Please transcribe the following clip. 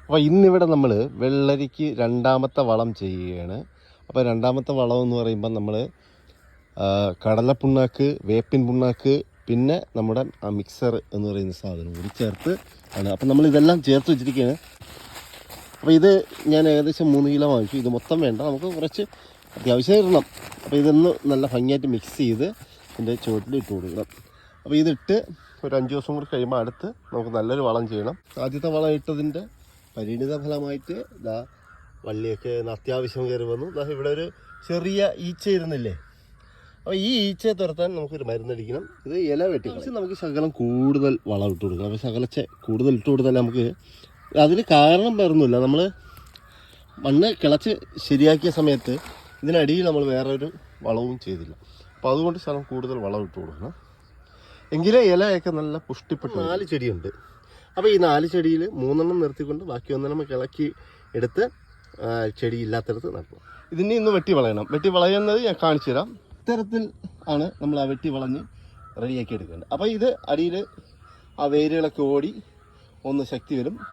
അപ്പോൾ ഇന്നിവിടെ നമ്മൾ വെള്ളരിക്ക് രണ്ടാമത്തെ വളം ചെയ്യുകയാണ്. അപ്പോൾ രണ്ടാമത്തെ വളം എന്ന് പറയുമ്പോൾ നമ്മൾ കടലപ്പിണ്ണാക്ക്, വേപ്പിൻ പിണ്ണാക്ക്, പിന്നെ നമ്മുടെ ആ മിക്സർ എന്ന് പറയുന്ന സാധനം കൂടി ചേർത്ത് ആണ്. അപ്പം നമ്മളിതെല്ലാം ചേർത്ത് വെച്ചിരിക്കുകയാണ്. അപ്പോൾ ഇത് ഞാൻ ഏകദേശം 3 കിലോ വാങ്ങിച്ചു. ഇത് മൊത്തം വേണ്ട, നമുക്ക് കുറച്ച് അത്യാവശ്യം ഇടണം. അപ്പോൾ ഇതൊന്ന് നല്ല ഭംഗിയായിട്ട് മിക്സ് ചെയ്ത് ഇതിൻ്റെ ചുവട്ടിൽ ഇട്ട് കൊടുക്കണം. അപ്പോൾ ഇതിട്ട് ഒരു 5 ദിവസം കൂടി കഴിയുമ്പോൾ അടുത്ത് നമുക്ക് നല്ലൊരു വളം ചെയ്യണം. ആദ്യത്തെ വളം ഇട്ടതിൻ്റെ പരിണിത ഫലമായിട്ട് ഇതാ വള്ളിയൊക്കെ അത്യാവശ്യം കയറി വന്നു. ഇവിടെ ഒരു ചെറിയ ഈച്ച ഇരുന്നില്ലേ, അപ്പോൾ ഈ ഈച്ചയെ തുരത്താൻ നമുക്കൊരു മരുന്നടിക്കണം. ഇത് ഇല വെട്ടി നമുക്ക് ശകലം കൂടുതൽ വളം ഇട്ട് കൊടുക്കണം. അപ്പോൾ ശകലച്ച കൂടുതൽ ഇട്ട് കൊടുത്താൽ നമുക്ക് അതിന് കാരണം വേറൊന്നുമില്ല. നമ്മൾ മണ്ണ് കിളച്ച് ശരിയാക്കിയ സമയത്ത് ഇതിനടിയിൽ നമ്മൾ വേറൊരു വളവും ചെയ്തില്ല. അപ്പോൾ അതുകൊണ്ട് ശകലം കൂടുതൽ വളം ഇട്ട് കൊടുക്കണം. എങ്കിലേ ഇലയൊക്കെ നല്ല പുഷ്ടിപ്പെട്ട് 4 ചെടിയുണ്ട്. അപ്പോൾ ഈ 4 ചെടിയിൽ 3 നിർത്തിക്കൊണ്ട് ബാക്കി 1 നമ്മൾ കിളക്കി എടുത്ത് ചെടി ഇല്ലാത്തടത്ത് നട്ടു. ഇതിനെ ഇന്ന് വെട്ടി വളയണം. വെട്ടി വളയുന്നത് ഞാൻ കാണിച്ചു തരാം. ഇത്തരത്തിൽ ആണ് നമ്മൾ ആ വെട്ടി വളഞ്ഞ് റെഡിയാക്കി എടുക്കേണ്ടത്. അപ്പോൾ ഇത് അടിയിൽ ആ വേരുകളൊക്കെ ഓടി ഒന്ന് ശക്തി വരും.